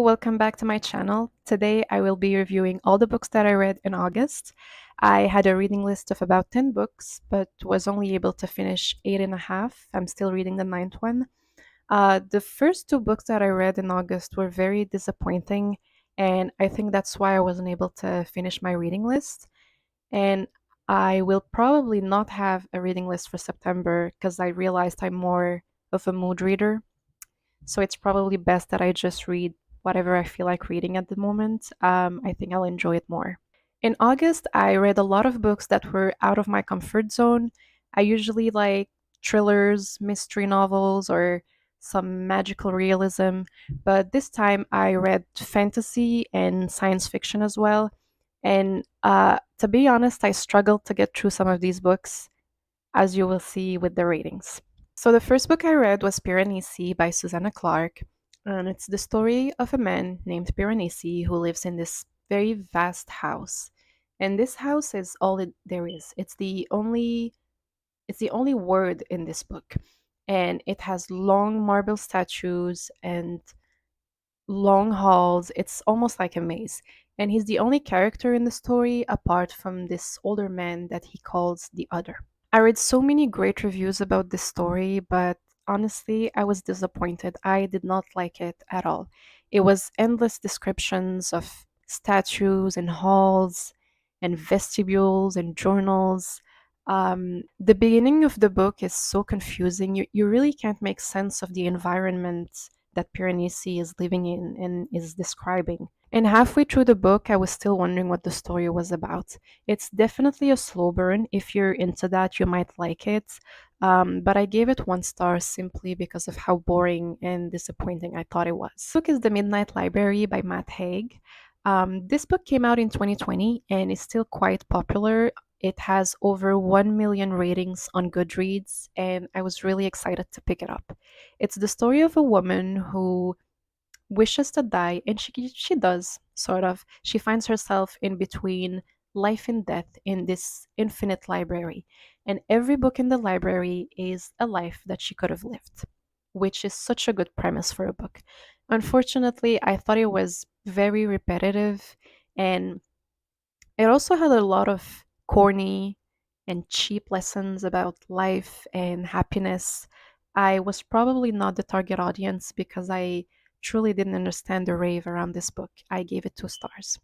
welcome back to my channel. Today I will be reviewing all the books that I read in August. I had a reading list of about 10 books, but was only able to finish eight and a half. I'm still reading the ninth one. The first two books that I read in August were very disappointing, and I think that's why I wasn't able to finish my reading list. And I will probably not have a reading list for September because I realized I'm more of a mood reader. So it's probably best that I just read whatever I feel like reading at the moment. I think I'll enjoy it more. In August, I read a lot of books that were out of my comfort zone. I usually like thrillers, mystery novels, or some magical realism, but this time I read fantasy and science fiction as well. And to be honest, I struggled to get through some of these books, as you will see with the ratings. So the first book I read was Piranesi by Susanna Clarke, and it's the story of a man named Piranesi who lives in this very vast house. And this house is all there is. It's the only word in this book. And it has long marble statues and long halls. It's almost like a maze. And he's the only character in the story apart from this older man that he calls the other. I read so many great reviews about this story, but honestly, I was disappointed. I did not like it at all. It was endless descriptions of statues and halls and vestibules and journals. The beginning of the book is so confusing. You really can't make sense of the environment that Piranesi is living in and is describing. And halfway through the book, I was still wondering what the story was about. It's definitely a slow burn. If you're into that, you might like it. But I gave it one star simply because of how boring and disappointing I thought it was. This book is The Midnight Library by Matt Haig. This book came out in 2020 and is still quite popular. It has over 1 million ratings on Goodreads, and I was really excited to pick it up. It's the story of a woman who wishes to die, and she does, sort of. She finds herself in between life and death in this infinite library, and every book in the library is a life that she could have lived, which is such a good premise for a book. Unfortunately, I thought it was very repetitive, and it also had a lot of corny and cheap lessons about life and happiness. I was probably not the target audience because I truly didn't understand the rave around this book. I gave it two stars.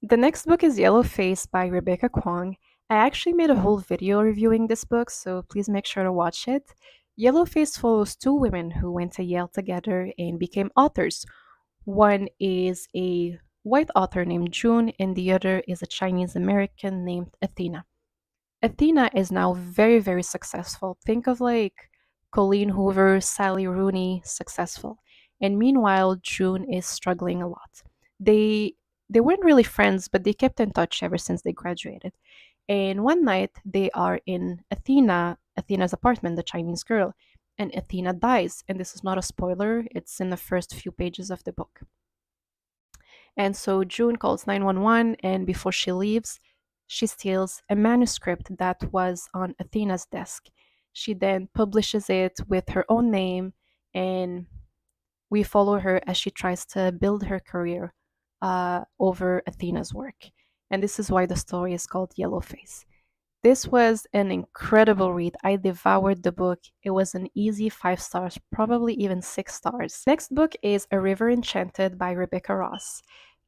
The next book is Yellowface by Rebecca Kuang. I actually made a whole video reviewing this book, so please make sure to watch it. Yellowface follows two women who went to Yale together and became authors. One is a white author named June, and the other is a Chinese American named Athena. Athena is now very, very successful. Think of like Colleen Hoover, Sally Rooney, successful. And meanwhile, June is struggling a lot. They they weren't really friends, but they kept in touch ever since they graduated. And one night they are in Athena's apartment, the Chinese girl, and Athena dies. And this is not a spoiler, it's in the first few pages of the book. And so June calls 911, and before she leaves, she steals a manuscript that was on Athena's desk. She then publishes it with her own name, and we follow her as she tries to build her career over Athena's work. And this is why the story is called Yellowface. This was an incredible read. I devoured the book. It was an easy 5 stars, probably even 6 stars. Next book is A River Enchanted by Rebecca Ross.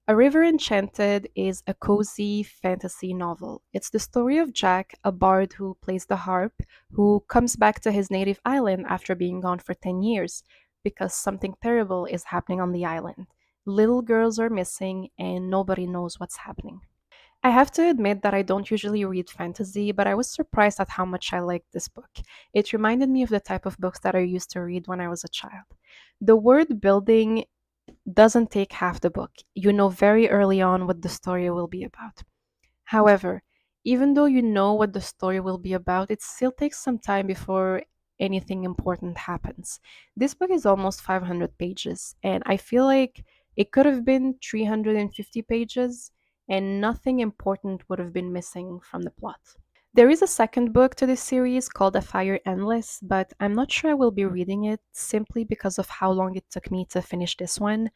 A River Enchanted is a cozy fantasy novel. It's the story of Jack, a bard who plays the harp, who comes back to his native island after being gone for 10 years because something terrible is happening on the island. Little girls are missing and nobody knows what's happening. I have to admit that I don't usually read fantasy, but I was surprised at how much I liked this book. It reminded me of the type of books that I used to read when I was a child. The word building doesn't take half the book. You know very early on what the story will be about. However, even though you know what the story will be about, it still takes some time before anything important happens. This book is almost 500 pages, and I feel like it could have been 350 pages, and nothing important would have been missing from the plot. There is a second book to this series called A Fire Endless, but I'm not sure I will be reading it simply because of how long it took me to finish this one.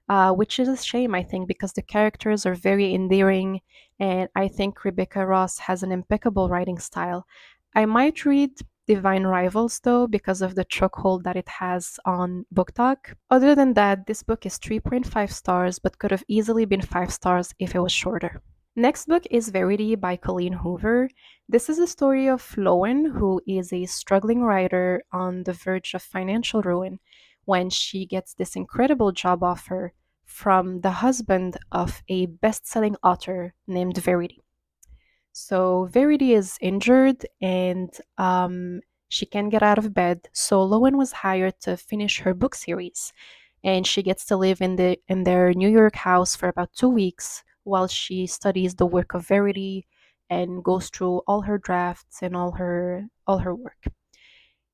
which is a shame, I think, because the characters are very endearing, and I think Rebecca Ross has an impeccable writing style. I might read Divine Rivals, though, because of the chokehold that it has on booktok. Other than that, this book is 3.5 stars, but could have easily been 5 stars if it was shorter. Next book is Verity by Colleen Hoover. This is the story of Lowen, who is a struggling writer on the verge of financial ruin when she gets this incredible job offer from the husband of a best selling author named Verity. So Verity is injured and she can't get out of bed. So Lowen was hired to finish her book series, and she gets to live in their New York house for about 2 weeks while she studies the work of Verity and goes through all her drafts and all her work.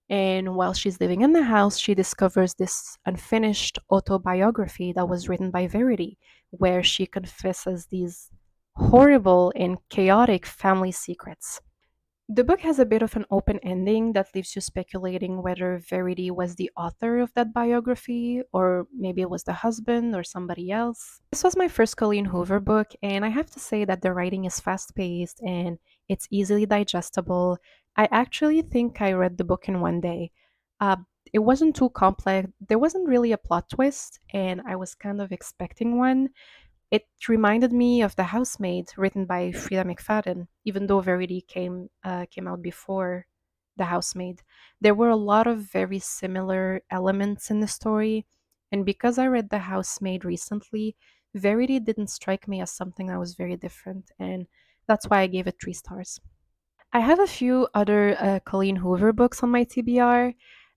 And while she's living in the house, she discovers this unfinished autobiography that was written by Verity, where she confesses these horrible and chaotic family secrets. The book has a bit of an open ending that leaves you speculating whether Verity was the author of that biography, or maybe it was the husband or somebody else. This was my first Colleen Hoover book, and I have to say that the writing is fast paced and it's easily digestible. I actually think I read the book in one day. Uh, it wasn't too complex, there wasn't really a plot twist, and I was kind of expecting one. It reminded me of The Housemaid, written by Freida McFadden, even though Verity came out before The Housemaid. There were a lot of very similar elements in the story, and because I read The Housemaid recently, Verity didn't strike me as something that was very different, and that's why I gave it 3 stars. I have a few other Colleen Hoover books on my TBR.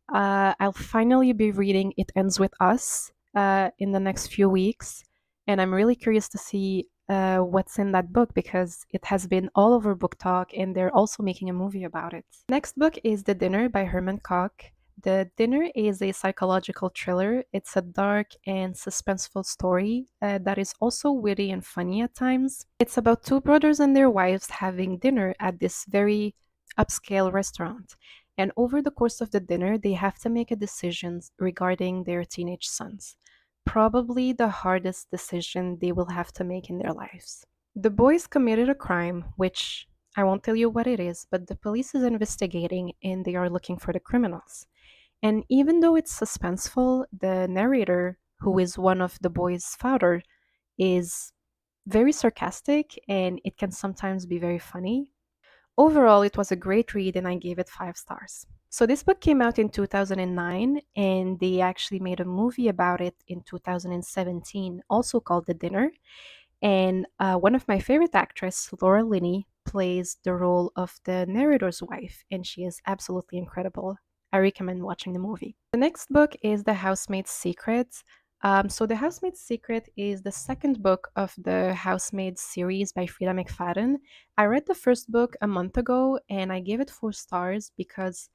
I'll finally be reading It Ends With Us in the next few weeks, and I'm really curious to see what's in that book because it has been all over Book Talk, and they're also making a movie about it. Next book is The Dinner by Herman Koch. The Dinner is a psychological thriller. It's a dark and suspenseful story that is also witty and funny at times. It's about two brothers and their wives having dinner at this very upscale restaurant. And over the course of the dinner, they have to make a decision regarding their teenage sons. Probably the hardest decision they will have to make in their lives. The boys committed a crime, which I won't tell you what it is, but the police is investigating and they are looking for the criminals. And even though it's suspenseful, the narrator, who is one of the boys' father, is very sarcastic and it can sometimes be very funny. Overall, it was a great read and I gave it 5 stars. So, this book came out in 2009 and they actually made a movie about it in 2017, also called The Dinner. And one of my favorite actresses, Laura Linney, plays the role of the narrator's wife, and she is absolutely incredible. I recommend watching the movie. The next book is The Housemaid's Secret. The Housemaid's Secret is the second book of the Housemaid series by Freida McFadden. I read the first book a month ago and I gave it 4 stars because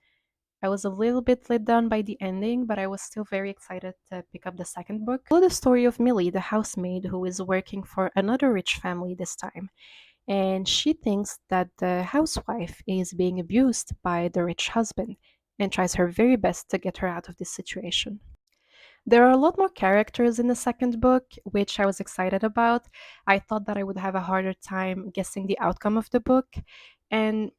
I was a little bit let down by the ending, but I was still very excited to pick up the second book. Follow the story of Millie, the housemaid, who is working for another rich family this time. And she thinks that the housewife is being abused by the rich husband and tries her very best to get her out of this situation. There are a lot more characters in the second book, which I was excited about. I thought that I would have a harder time guessing the outcome of the book. And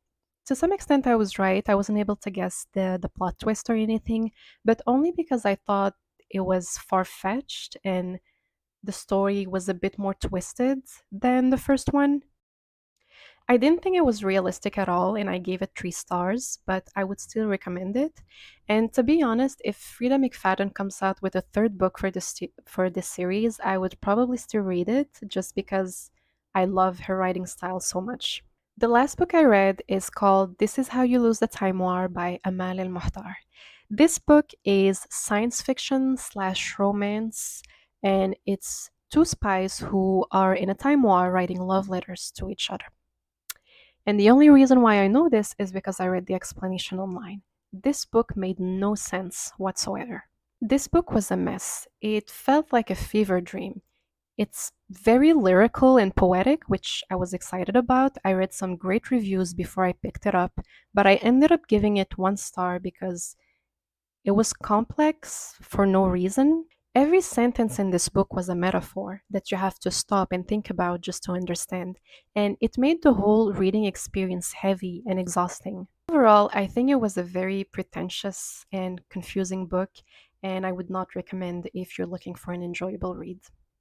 to some extent, I was right. I wasn't able to guess the plot twist or anything, but only because I thought it was far fetched and the story was a bit more twisted than the first one. I didn't think it was realistic at all, and I gave it 3 stars, but I would still recommend it. And to be honest, if Frida McFadden comes out with a third book for this series, I would probably still read it just because I love her writing style so much. The last book I read is called This Is How You Lose the Time War by Amal El Mohtar. This book is science fiction slash romance, and it's two spies who are in a time war writing love letters to each other. And the only reason why I know this is because I read the explanation online. This book made no sense whatsoever. This book was a mess. It felt like a fever dream. It's very lyrical and poetic, which I was excited about. I read some great reviews before I picked it up, but I ended up giving it 1 star because it was complex for no reason. Every sentence in this book was a metaphor that you have to stop and think about just to understand, and it made the whole reading experience heavy and exhausting. Overall, I think it was a very pretentious and confusing book, and I would not recommend if you're looking for an enjoyable read.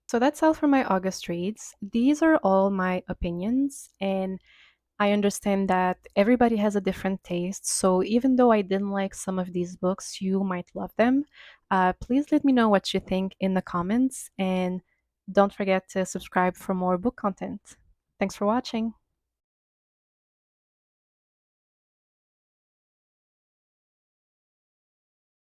So that's all for my August reads. These are all my opinions, and I understand that everybody has a different taste, so even though I didn't like some of these books, you might love them. Please let me know what you think in the comments, and don't forget to subscribe for more book content. Thanks for watching.